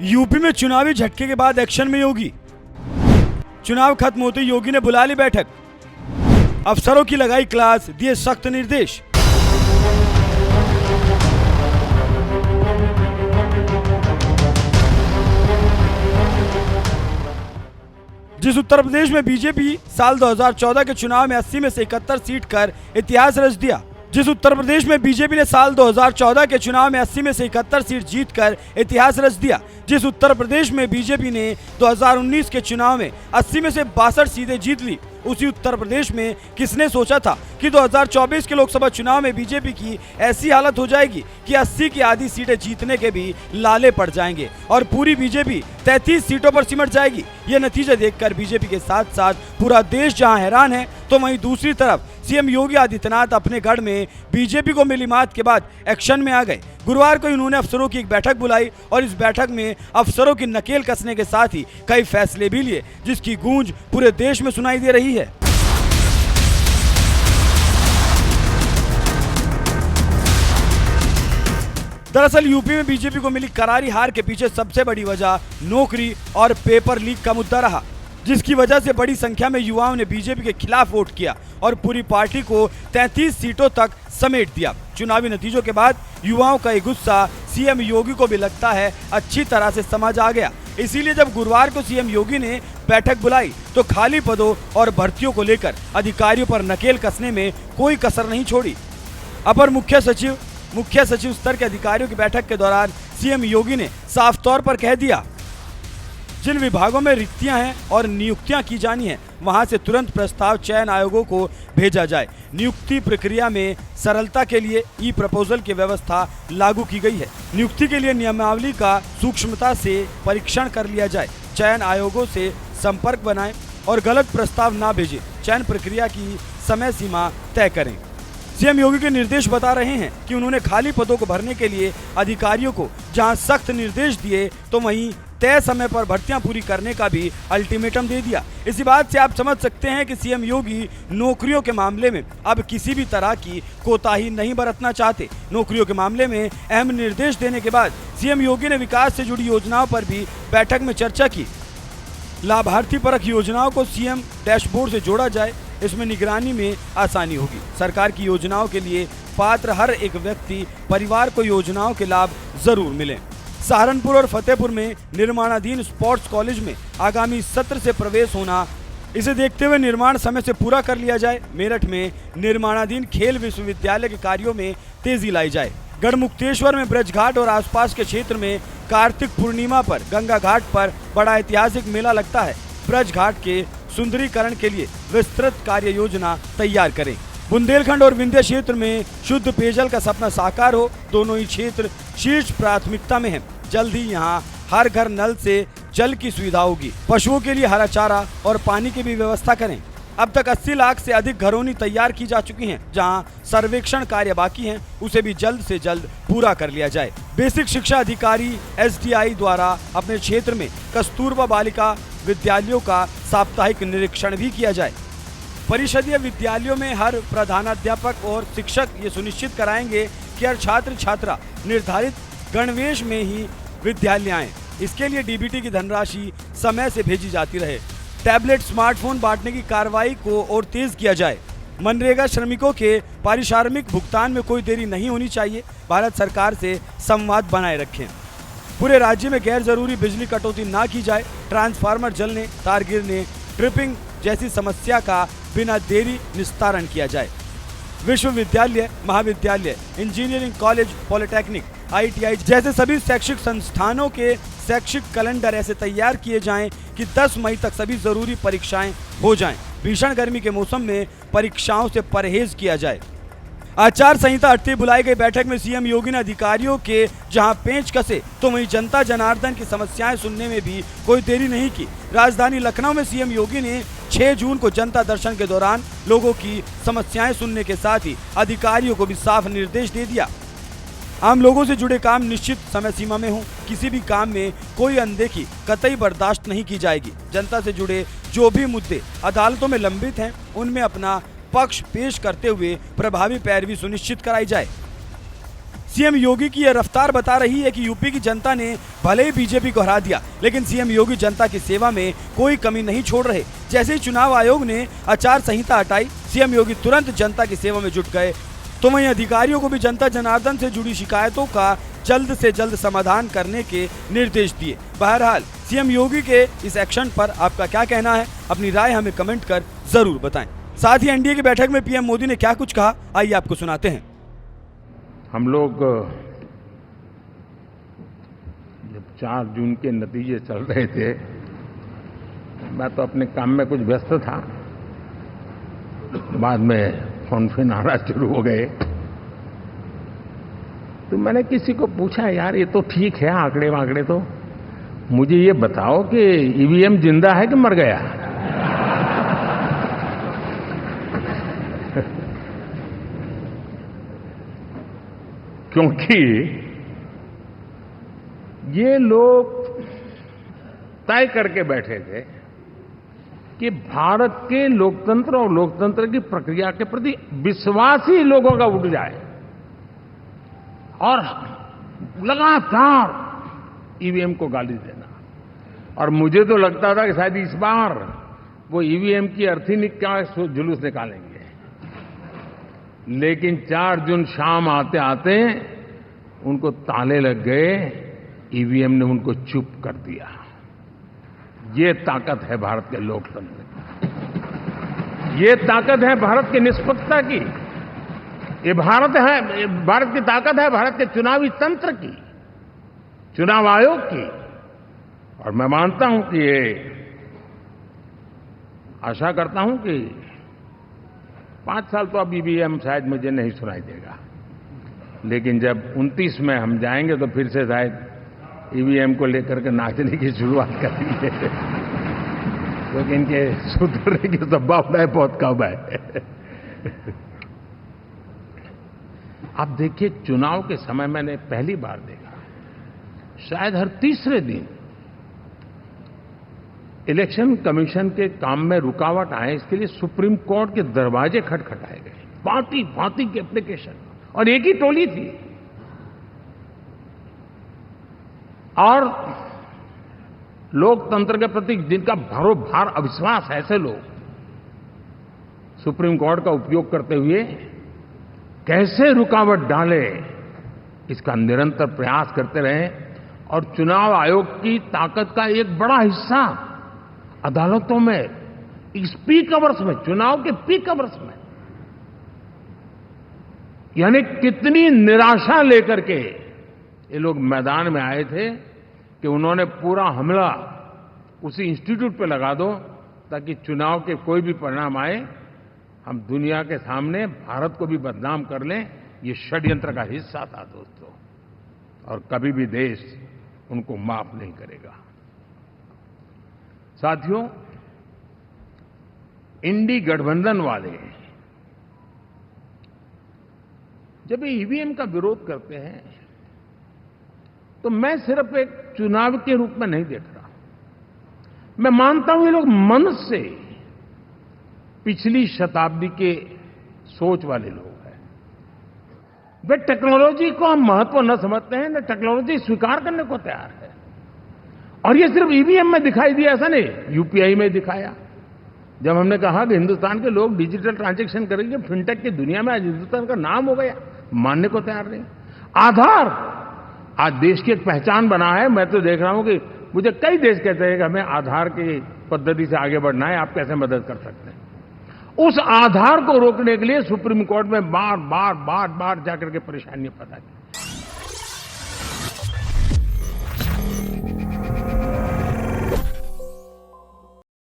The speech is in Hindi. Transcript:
यूपी में चुनावी झटके के बाद एक्शन में योगी। चुनाव खत्म होते योगी ने बुला ली बैठक, अफसरों की लगाई क्लास, दिए सख्त निर्देश। जिस उत्तर प्रदेश में बीजेपी साल 2014 के चुनाव में 80 में से 71 सीट कर इतिहास रच दिया। जिस उत्तर प्रदेश में बीजेपी ने साल 2014 के चुनाव में 80 में से 71 सीट जीतकर इतिहास रच दिया। जिस उत्तर प्रदेश में बीजेपी ने 2019 के चुनाव में 80 में से 62 सीटें जीत ली, उसी उत्तर प्रदेश में किसने सोचा था कि 2024 के लोकसभा चुनाव में बीजेपी की ऐसी हालत हो जाएगी कि 80 की आधी सीटें जीतने के भी लाले पड़ जाएंगे और पूरी बीजेपी 33 सीटों पर सिमट जाएगी। यह नतीजा देखकर बीजेपी के साथ साथ पूरा देश जहां हैरान है, तो वहीं दूसरी तरफ सीएम योगी आदित्यनाथ अपने गढ़ में बीजेपी को मिली मात के बाद एक्शन में आ गए। गुरुवार को उन्होंने अफसरों की एक बैठक बुलाई और इस बैठक में अफसरों की नकेल कसने के साथ ही कई फैसले भी लिए, जिसकी गूंज पूरे देश में सुनाई दे रही है। दरअसल यूपी में बीजेपी को मिली करारी हार के पीछे सबसे बड़ी वजह नौकरी और पेपर लीक का मुद्दा रहा, जिसकी वजह से बड़ी संख्या में युवाओं ने बीजेपी के खिलाफ वोट किया और पूरी पार्टी को 33 सीटों तक समेट दिया। चुनावी नतीजों के बाद युवाओं का ये गुस्सा सीएम योगी को भी लगता है अच्छी तरह से समझ आ गया। इसीलिए जब गुरुवार को सीएम योगी ने बैठक बुलाई तो खाली पदों और भर्तियों को लेकर अधिकारियों पर नकेल कसने में कोई कसर नहीं छोड़ी। अपर मुख्य सचिव स्तर के अधिकारियों की बैठक के दौरान सीएम योगी ने साफ तौर पर कह दिया, जिन विभागों में रिक्तियां हैं और नियुक्तियां की जानी है, वहां से तुरंत प्रस्ताव चयन आयोगों को भेजा जाए। नियुक्ति प्रक्रिया में सरलता के लिए ई प्रपोजल की व्यवस्था लागू की गई है। नियुक्ति के लिए नियमावली का सूक्ष्मता से परीक्षण कर लिया जाए। चयन आयोगों से संपर्क बनाएं और गलत प्रस्ताव ना भेजें। चयन प्रक्रिया की समय सीमा तय करें। सीएम योगी के निर्देश बता रहे हैं कि उन्होंने खाली पदों को भरने के लिए अधिकारियों को जहां सख्त निर्देश दिए, तो वहीं तय समय पर भर्तियां पूरी करने का भी अल्टीमेटम दे दिया। इसी बात से आप समझ सकते हैं कि सीएम योगी नौकरियों के मामले में अब किसी भी तरह की कोताही नहीं बरतना चाहते। नौकरियों के मामले में अहम निर्देश देने के बाद सीएम योगी ने विकास से जुड़ी योजनाओं पर भी बैठक में चर्चा की। लाभार्थी परख योजनाओं को सीएम डैशबोर्ड से जोड़ा जाए, इसमें निगरानी में आसानी होगी। सरकार की योजनाओं के लिए पात्र हर एक व्यक्ति परिवार को योजनाओं के लाभ जरूर मिले। सहारनपुर और फतेहपुर में निर्माणाधीन स्पोर्ट्स कॉलेज में आगामी सत्र से प्रवेश होना, इसे देखते हुए निर्माण समय से पूरा कर लिया जाए। मेरठ में निर्माणाधीन खेल विश्वविद्यालय के कार्यों में तेजी लाई जाए। गढ़मुक्तेश्वर में ब्रज घाट और आसपास के क्षेत्र में कार्तिक पूर्णिमा पर गंगा घाट पर बड़ा ऐतिहासिक मेला लगता है। ब्रज घाट के सुंदरीकरण के लिए विस्तृत कार्य योजना तैयार करें। बुंदेलखंड और विंध्य क्षेत्र में शुद्ध पेयजल का सपना साकार हो, दोनों ही क्षेत्र शीर्ष प्राथमिकता में हैं। जल्द ही यहां हर घर नल से जल की सुविधा होगी। पशुओं के लिए हरा चारा और पानी की भी व्यवस्था करें। अब तक 80 लाख से अधिक घरौनी तैयार की जा चुकी हैं। जहां सर्वेक्षण कार्य बाकी हैं, उसे भी जल्द से जल्द पूरा कर लिया जाए। बेसिक शिक्षा अधिकारी SDI द्वारा अपने क्षेत्र में कस्तूरबा बालिका विद्यालयों का साप्ताहिक निरीक्षण भी किया जाए। परिषदीय विद्यालयों में हर प्रधानाध्यापक और शिक्षक ये सुनिश्चित कराएंगे कि हर छात्र छात्रा निर्धारित गणवेश में ही विद्यालय आए। इसके लिए DBT की धनराशि समय से भेजी जाती रहे। टैबलेट स्मार्टफोन बांटने की कार्रवाई को और तेज किया जाए। मनरेगा श्रमिकों के पारिश्रमिक भुगतान में कोई देरी नहीं होनी चाहिए। भारत सरकार से संवाद बनाए रखें। पूरे राज्य में गैर जरूरी बिजली कटौती ना की जाए। ट्रांसफार्मर जलने, तार गिरने, ट्रिपिंग जैसी समस्या का बिना देरी निस्तारण किया जाए। विश्वविद्यालय, महाविद्यालय, इंजीनियरिंग कॉलेज, पॉलिटेक्निक, ITI जैसे सभी शैक्षिक संस्थानों के शैक्षिक कैलेंडर ऐसे तैयार किए जाएं कि 10 मई तक सभी जरूरी परीक्षाएं हो जाएं। भीषण गर्मी के मौसम में परीक्षाओं से परहेज किया जाए। आचार संहिता हटते बुलाई गई बैठक में सीएम योगी ने अधिकारियों के जहां पेंच कसे, तो वहीं जनता जनार्दन की समस्याएं सुनने में भी कोई देरी नहीं की। राजधानी लखनऊ में सीएम योगी ने 6 जून को जनता दर्शन के दौरान लोगों की समस्याएं सुनने के साथ ही अधिकारियों को भी साफ निर्देश दे दिया। आम लोगों से जुड़े काम निश्चित समय सीमा में हों। किसी भी काम में कोई अनदेखी कतई बर्दाश्त नहीं की जाएगी। जनता से जुड़े जो भी मुद्दे अदालतों में लंबित हैं, उनमें अपना पक्ष पेश करते हुए प्रभावी पैरवी सुनिश्चित कराई जाए। सीएम योगी की यह रफ्तार बता रही है कि यूपी की जनता ने भले ही बीजेपी को हरा दिया, लेकिन सीएम योगी जनता की सेवा में कोई कमी नहीं छोड़ रहे। जैसे ही चुनाव आयोग ने आचार संहिता हटाई, सीएम योगी तुरंत जनता की सेवा में जुट गए। तो वहीं अधिकारियों को भी जनता जनार्दन से जुड़ी शिकायतों का जल्द से जल्द समाधान करने के निर्देश दिए। बहरहाल सीएम योगी के इस एक्शन पर आपका क्या कहना है? अपनी राय हमें कमेंट कर जरूर बताएं। साथ ही एनडीए की बैठक में पीएम मोदी ने क्या कुछ कहा, आइए आपको सुनाते हैं। हम लोग जब 4 जून के नतीजे चल रहे थे, मैं तो अपने काम में कुछ व्यस्त था, बाद में फोन आना शुरू हो गए। तो मैंने किसी को पूछा, यार ये तो ठीक है आंकड़े वांकड़े, तो मुझे ये बताओ कि ईवीएम जिंदा है कि मर गया? क्योंकि ये लोग तय करके बैठे थे कि भारत के लोकतंत्र और लोकतंत्र की प्रक्रिया के प्रति विश्वास ही लोगों का उठ जाए, और लगातार ईवीएम को गाली देना। और मुझे तो लगता था कि शायद इस बार वो ईवीएम की अर्थी का जुलूस निकालेंगे, लेकिन 4 जून शाम आते आते उनको ताले लग गए, ईवीएम ने उनको चुप कर दिया। ये ताकत है भारत के लोकतंत्र की, ये ताकत है भारत की निष्पक्षता की, ये भारत की ताकत है भारत के चुनावी तंत्र की, चुनाव आयोग की। और मैं मानता हूं कि ये आशा करता हूं कि 5 साल तो अब ईवीएम शायद मुझे नहीं सुनाई देगा, लेकिन जब 29 में हम जाएंगे तो फिर से शायद ईवीएम को लेकर के नाचने की शुरुआत करेंगे, क्योंकि इनके सुधरने की संभावना बहुत कम है। आप देखिए, चुनाव के समय मैंने पहली बार देखा, शायद हर तीसरे दिन इलेक्शन कमीशन के काम में रुकावट आए, इसके लिए सुप्रीम कोर्ट के दरवाजे खटखटाए गए, भांति भांति की एप्लीकेशन, और एक ही टोली थी। और लोकतंत्र के प्रति जिनका भरोभार अविश्वास है, ऐसे लोग सुप्रीम कोर्ट का उपयोग करते हुए कैसे रुकावट डाले, इसका निरंतर प्रयास करते रहे। और चुनाव आयोग की ताकत का एक बड़ा हिस्सा अदालतों में, इस पीक आवर्स में, चुनाव के पीक आवर्स में, यानी कितनी निराशा लेकर के ये लोग मैदान में आए थे कि उन्होंने पूरा हमला उसी इंस्टीट्यूट पे लगा दो, ताकि चुनाव के कोई भी परिणाम आए, हम दुनिया के सामने भारत को भी बदनाम कर लें। ये षड्यंत्र का हिस्सा था दोस्तों, और कभी भी देश उनको माफ नहीं करेगा। साथियों, इंडी गठबंधन वाले जब ईवीएम का विरोध करते हैं तो मैं सिर्फ एक चुनाव के रूप में नहीं देख रहा। मैं मानता हूं ये लोग मन से पिछली शताब्दी के सोच वाले लोग हैं। वे टेक्नोलॉजी को हम महत्व न समझते हैं, न टेक्नोलॉजी स्वीकार करने को तैयार है। और ये सिर्फ ईवीएम में दिखाई दिया, ऐसा नहीं, यूपीआई में दिखाया। जब हमने कहा कि हिंदुस्तान के लोग डिजिटल ट्रांजैक्शन करेंगे, फिनटेक की दुनिया में आज हिंदुस्तान का नाम हो गया, मानने को तैयार नहीं। आधार आज देश की एक पहचान बना है। मैं तो देख रहा हूं कि मुझे कई देश कहते हैं कि हमें आधार की पद्धति से आगे बढ़ना है, आप कैसे मदद कर सकते हैं। उस आधार को रोकने के लिए सुप्रीम कोर्ट में बार बार जाकर के परेशानियां पैदा की।